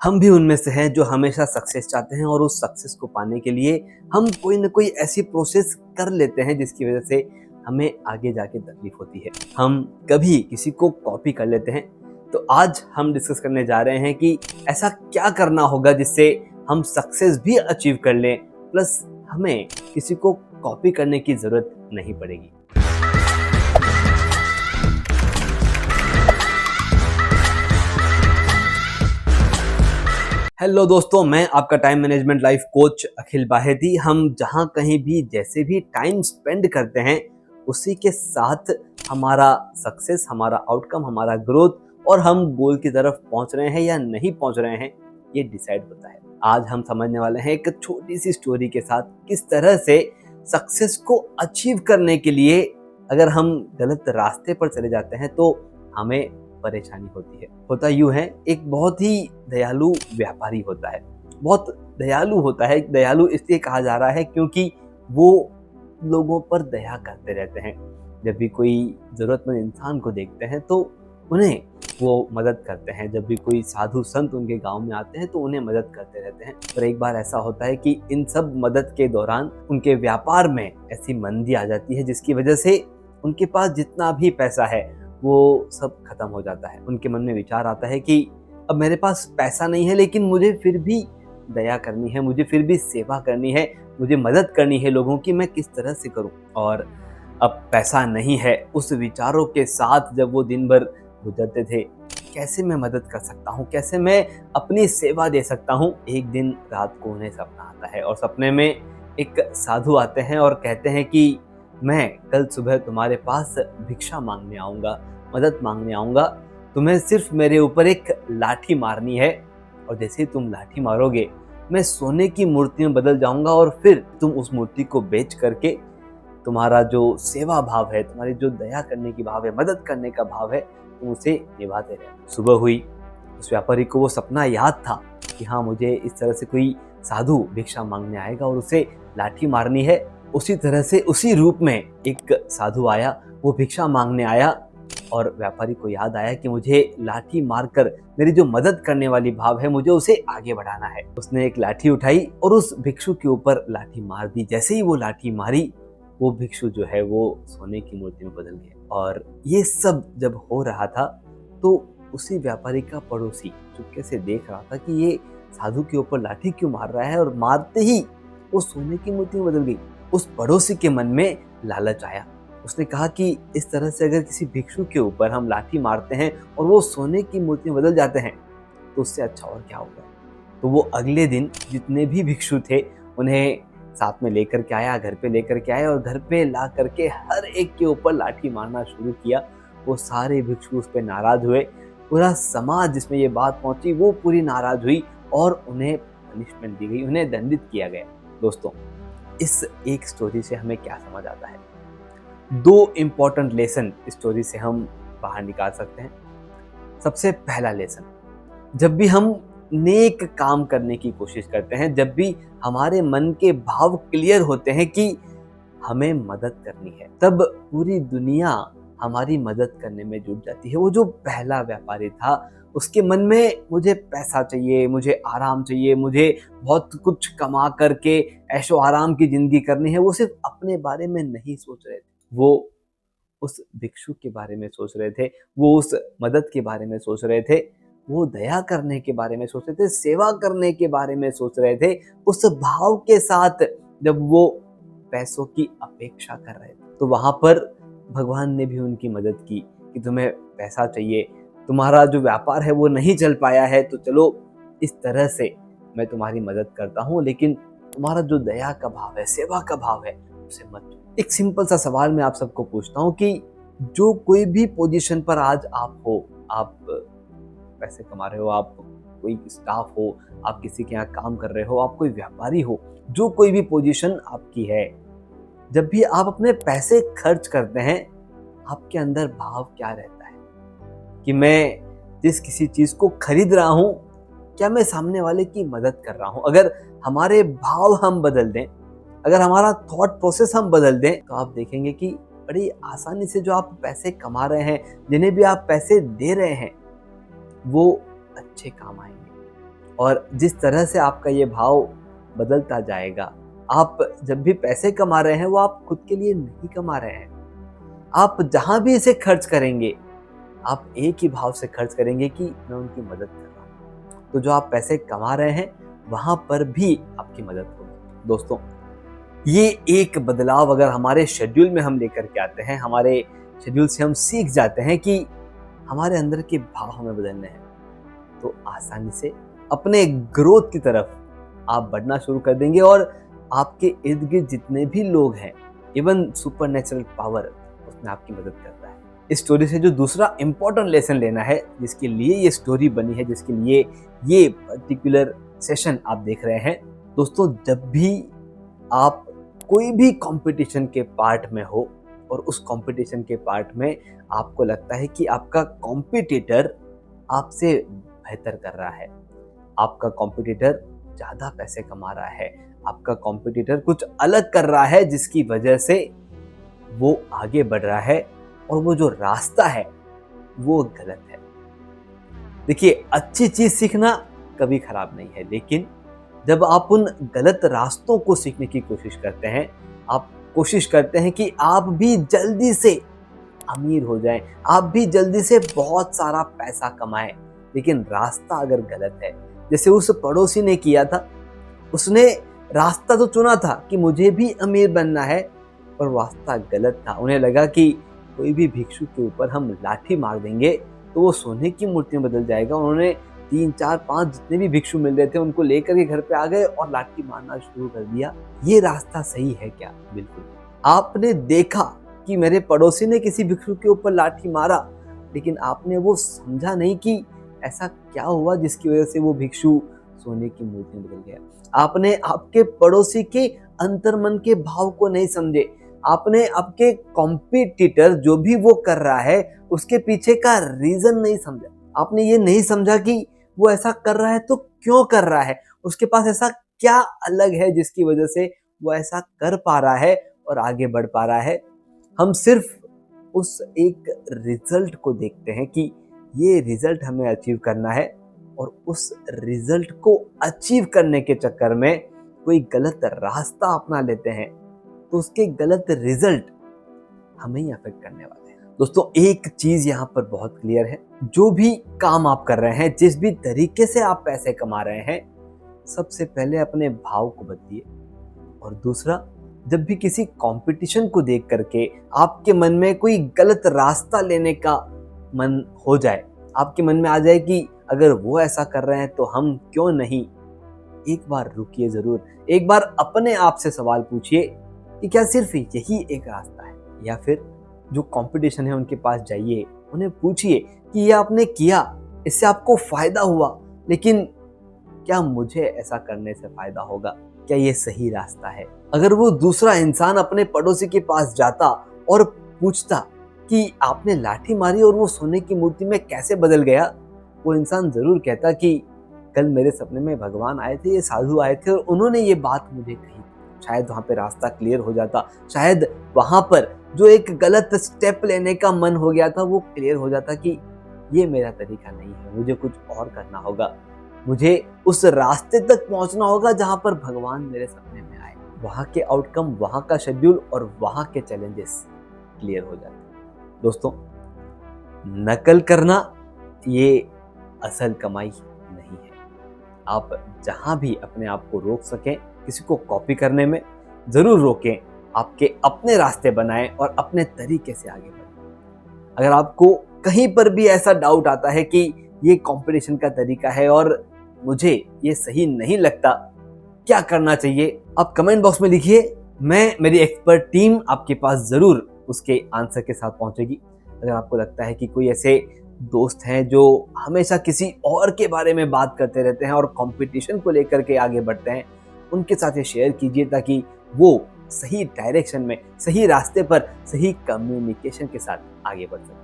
हम भी उनमें से हैं जो हमेशा सक्सेस चाहते हैं और उस सक्सेस को पाने के लिए हम कोई ना कोई ऐसी प्रोसेस कर लेते हैं जिसकी वजह से हमें आगे जाके तकलीफ होती है। हम कभी किसी को कॉपी कर लेते हैं। तो आज हम डिस्कस करने जा रहे हैं कि ऐसा क्या करना होगा जिससे हम सक्सेस भी अचीव कर लें, प्लस हमें किसी को कॉपी करने की ज़रूरत नहीं पड़ेगी। हेलो दोस्तों, मैं आपका टाइम मैनेजमेंट लाइफ कोच अखिल बाहेती। हम जहाँ कहीं भी जैसे भी टाइम स्पेंड करते हैं उसी के साथ हमारा सक्सेस, हमारा आउटकम, हमारा ग्रोथ और हम गोल की तरफ पहुँच रहे हैं या नहीं पहुँच रहे हैं, ये डिसाइड होता है। आज हम समझने वाले हैं एक छोटी सी स्टोरी के साथ किस तरह से सक्सेस को अचीव करने के लिए अगर हम गलत रास्ते पर चले जाते हैं तो हमें परेशानी होती है। होता यूं है, एक बहुत ही दयालु व्यापारी होता है। बहुत दयालु होता है। दयालु इसलिए कहा जा रहा है क्योंकि वो लोगों पर दया करते रहते हैं। जब भी कोई ज़रूरतमंद इंसान को देखते हैं तो उन्हें वो मदद करते हैं। जब भी कोई साधु संत उनके गांव में आते हैं तो उन्हें मदद करते रहते हैं। पर एक बार ऐसा होता है कि इन सब मदद के दौरान उनके व्यापार में ऐसी मंदी आ जाती है जिसकी वजह से उनके पास जितना भी पैसा है वो सब खत्म हो जाता है। उनके मन में विचार आता है कि अब मेरे पास पैसा नहीं है, लेकिन मुझे फिर भी दया करनी है, मुझे फिर भी सेवा करनी है, मुझे मदद करनी है लोगों की। मैं किस तरह से करूं? और अब पैसा नहीं है, उस विचारों के साथ जब वो दिन भर गुजरते थे, कैसे मैं मदद कर सकता हूं, कैसे मैं अपनी सेवा दे सकता हूं। एक दिन रात को उन्हें सपना आता है और सपने में एक साधु आते हैं और कहते हैं कि मैं कल सुबह तुम्हारे पास भिक्षा मांगने आऊँगा, मदद मांगने आऊँगा। तुम्हें सिर्फ मेरे ऊपर एक लाठी मारनी है और जैसे ही तुम लाठी मारोगे मैं सोने की मूर्ति में बदल जाऊँगा और फिर तुम उस मूर्ति को बेच करके तुम्हारा जो सेवा भाव है, तुम्हारी जो दया करने की भाव है, मदद करने का भाव है, तुम उसे निभाते रहना। सुबह हुई, उस व्यापारी को वो सपना याद था कि हाँ, मुझे इस तरह से कोई साधु भिक्षा मांगने आएगा और उसे लाठी मारनी है। उसी तरह से उसी रूप में एक साधु आया, वो भिक्षा मांगने आया और व्यापारी को याद आया कि मुझे लाठी मारकर मेरी जो मदद करने वाली भाव है मुझे उसे आगे बढ़ाना है। उसने एक लाठी उठाई और उस भिक्षु के ऊपर लाठी मार दी। जैसे ही वो लाठी मारी, वो भिक्षु जो है वो सोने की मूर्ति में बदल गया। और ये सब जब हो रहा था तो उसी व्यापारी का पड़ोसी चुपके से देख रहा था कि ये साधु के ऊपर लाठी क्यों मार रहा है, और मारते ही वो सोने की मूर्ति में बदल गई। उस पड़ोसी के मन में लालच आया। उसने कहा कि इस तरह से अगर किसी भिक्षु के ऊपर हम लाठी मारते हैं और वो सोने की मूर्ति में बदल जाते हैं तो उससे अच्छा और क्या होगा। तो वो अगले दिन जितने भी भिक्षु थे उन्हें साथ में लेकर के आया, घर पे लेकर के आया और घर पे ला करके हर एक के ऊपर लाठी मारना शुरू किया। वो सारे भिक्षु उस पर नाराज हुए। पूरा समाज जिसमें ये बात पहुंची वो पूरी नाराज हुई और उन्हें पनिशमेंट दी गई, उन्हें दंडित किया गया। दोस्तों, इस एक स्टोरी से हमें क्या समझ आता है? दो इम्पोर्टेंट लेसन स्टोरी से हम बाहर निकाल सकते हैं। सबसे पहला लेसन, जब भी हम नेक काम करने की कोशिश करते हैं, जब भी हमारे मन के भाव क्लियर होते हैं कि हमें मदद करनी है, तब पूरी दुनिया हमारी मदद करने में जुट जाती है। वो जो पहला व्यापारी था उसके मन में मुझे पैसा चाहिए, मुझे आराम चाहिए, मुझे बहुत कुछ कमा करके ऐशो आराम की जिंदगी करनी है, वो सिर्फ अपने बारे में नहीं सोच रहे थे। वो उस भिक्षु के बारे में सोच रहे थे, वो उस मदद के बारे में सोच रहे थे, वो दया करने के बारे में सोच रहे थे, सेवा करने के बारे में सोच रहे थे। उस भाव के साथ जब वो पैसों की अपेक्षा कर रहे थे तो वहां पर भगवान ने भी उनकी मदद की कि तुम्हें पैसा चाहिए, तुम्हारा जो व्यापार है वो नहीं चल पाया है, तो चलो इस तरह से मैं तुम्हारी मदद करता हूँ, लेकिन तुम्हारा जो दया का भाव है, सेवा का भाव है, उसे मत। एक सिंपल सा सवाल मैं आप सबको पूछता हूँ कि जो कोई भी पोजीशन पर आज आप हो, आप पैसे कमा रहे हो, आप कोई स्टाफ हो, आप किसी के यहाँ काम कर रहे हो, आप कोई व्यापारी हो, जो कोई भी पोजीशन आपकी है, जब भी आप अपने पैसे खर्च करते हैं आपके अंदर भाव क्या रहता है कि मैं जिस किसी चीज को खरीद रहा हूं, क्या मैं सामने वाले की मदद कर रहा हूं? अगर हमारे भाव हम बदल दें, अगर हमारा थॉट प्रोसेस हम बदल दें, तो आप देखेंगे कि बड़ी आसानी से जो आप पैसे कमा रहे हैं, जिन्हें भी आप पैसे दे रहे हैं, वो अच्छे काम आएंगे। और जिस तरह से आपका ये भाव बदलता जाएगा, आप जब भी पैसे कमा रहे हैं वो आप खुद के लिए नहीं कमा रहे हैं। आप जहाँ भी इसे खर्च करेंगे, आप एक ही भाव से खर्च करेंगे कि मैं उनकी मदद कर रहा हूँ। तो जो आप पैसे कमा रहे हैं वहाँ पर भी आपकी मदद होगी। दोस्तों, ये एक बदलाव अगर हमारे शेड्यूल में हम लेकर के आते हैं, हमारे शेड्यूल से हम सीख जाते हैं कि हमारे अंदर के भाव हमें बदलने हैं, तो आसानी से अपने ग्रोथ की तरफ आप बढ़ना शुरू कर देंगे और आपके इर्द गिर्द जितने भी लोग हैं, इवन सुपर नेचुरल पावर उसमें आपकी मदद करता है। इस स्टोरी से जो दूसरा इंपॉर्टेंट लेसन लेना है, जिसके लिए ये स्टोरी बनी है, जिसके लिए ये पर्टिकुलर सेशन आप देख रहे हैं, दोस्तों, जब भी आप कोई भी कंपटीशन के पार्ट में हो और उस कंपटीशन के पार्ट में आपको लगता है कि आपका कॉम्पिटिटर आपसे बेहतर कर रहा है, आपका कॉम्पिटिटर ज़्यादा पैसे कमा रहा है, आपका कॉम्पिटिटर कुछ अलग कर रहा है जिसकी वजह से वो आगे बढ़ रहा है और वो जो रास्ता है वो गलत है। देखिए, अच्छी चीज सीखना कभी खराब नहीं है, लेकिन जब आप उन गलत रास्तों को सीखने की कोशिश करते हैं, आप कोशिश करते हैं कि आप भी जल्दी से अमीर हो जाएं, आप भी जल्दी से बहुत सारा पैसा कमाएं, लेकिन रास्ता अगर गलत है, जैसे उस पड़ोसी ने किया था, उसने रास्ता तो चुना था कि मुझे भी अमीर बनना है, पर रास्ता गलत था। उन्हें लगा कि कोई भी भिक्षु के ऊपर हम लाठी मार देंगे तो वो सोने की मूर्ति में बदल जाएगा। उन्होंने 3, 4, 5 जितने भी भिक्षु मिल रहे थे उनको लेकर के घर पे आ गए और लाठी मारना शुरू कर दिया। ये रास्ता सही है क्या? बिल्कुल। आपने देखा कि मेरे पड़ोसी ने किसी भिक्षु के ऊपर लाठी मारा, लेकिन आपने वो समझा नहीं कि ऐसा क्या हुआ जिसकी वजह से वो भिक्षु सोने की मूर्ति में बदल गया। आपने आपके पड़ोसी के अंतर्मन के भाव को नहीं समझे। आपने आपके कॉम्पिटिटर जो भी वो कर रहा है उसके पीछे का रीजन नहीं समझा। आपने ये नहीं समझा कि वो ऐसा कर रहा है तो क्यों कर रहा है, उसके पास ऐसा क्या अलग है जिसकी वजह से वो ऐसा कर पा रहा है और आगे बढ़ पा रहा है। हम सिर्फ उस एक रिजल्ट को देखते हैं कि ये रिजल्ट हमें अचीव करना है, और उस रिजल्ट को अचीव करने के चक्कर में कोई गलत रास्ता अपना लेते हैं, तो उसके गलत रिजल्ट हमें ही अफेक्ट करने वाले हैं। दोस्तों, एक चीज यहाँ पर बहुत क्लियर है, जो भी काम आप कर रहे हैं, जिस भी तरीके से आप पैसे कमा रहे हैं, सबसे पहले अपने भाव को बदलिए। और दूसरा, जब भी किसी कंपटीशन को देख करके आपके मन में कोई गलत रास्ता लेने का मन हो जाए, आपके मन में आ जाए कि अगर वो ऐसा कर रहे हैं तो हम क्यों नहीं, एक बार रुकिए जरूर। एक बार अपने आप से सवाल पूछिए कि क्या सिर्फ यही एक रास्ता है, या फिर जो कंपटीशन है उनके पास जाइए, उन्हें पूछिए कि ये आपने किया, इससे आपको फायदा हुआ, लेकिन क्या मुझे ऐसा करने से फायदा होगा? क्या ये सही रास्ता है? अगर वो दूसरा इंसान अपने पड़ोसी के पास जाता और पूछता कि आपने लाठी मारी और वो सोने की मूर्ति में कैसे बदल गया, वो इंसान जरूर कहता कि कल मेरे सपने में भगवान आए थे, ये साधु आए थे और उन्होंने ये बात मुझे कही। शायद वहां पे रास्ता क्लियर हो जाता, शायद वहां पर जो एक गलत स्टेप लेने का मन हो गया था वो क्लियर हो जाता कि ये मेरा तरीका नहीं है, मुझे कुछ और करना होगा, मुझे उस रास्ते तक पहुंचना होगा जहां पर भगवान मेरे सपने में आए। वहां के आउटकम, वहां का शेड्यूल और वहां के चैलेंजेस क्लियर हो जाते। दोस्तों, नकल करना ये असल कमाई नहीं है। आप जहां भी अपने आप को रोक सकें, किसी को कॉपी करने में जरूर रोकें, आपके अपने रास्ते बनाएं और अपने तरीके से आगे बढ़ें। अगर आपको कहीं पर भी ऐसा डाउट आता है कि ये कंपटीशन का तरीका है और मुझे ये सही नहीं लगता, क्या करना चाहिए, आप कमेंट बॉक्स में लिखिए। मेरी एक्सपर्ट टीम आपके पास जरूर उसके आंसर के साथ पहुंचेगी। अगर आपको लगता है कि कोई ऐसे दोस्त हैं जो हमेशा किसी और के बारे में बात करते रहते हैं और कंपटीशन को लेकर के आगे बढ़ते हैं, उनके साथ ये शेयर कीजिए ताकि वो सही डायरेक्शन में, सही रास्ते पर, सही कम्युनिकेशन के साथ आगे बढ़ सके।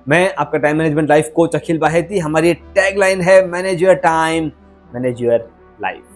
मैं आपका टाइम मैनेजमेंट लाइफ कोच अखिल बाहेती। हमारी टैगलाइन है manage your time, manage your life.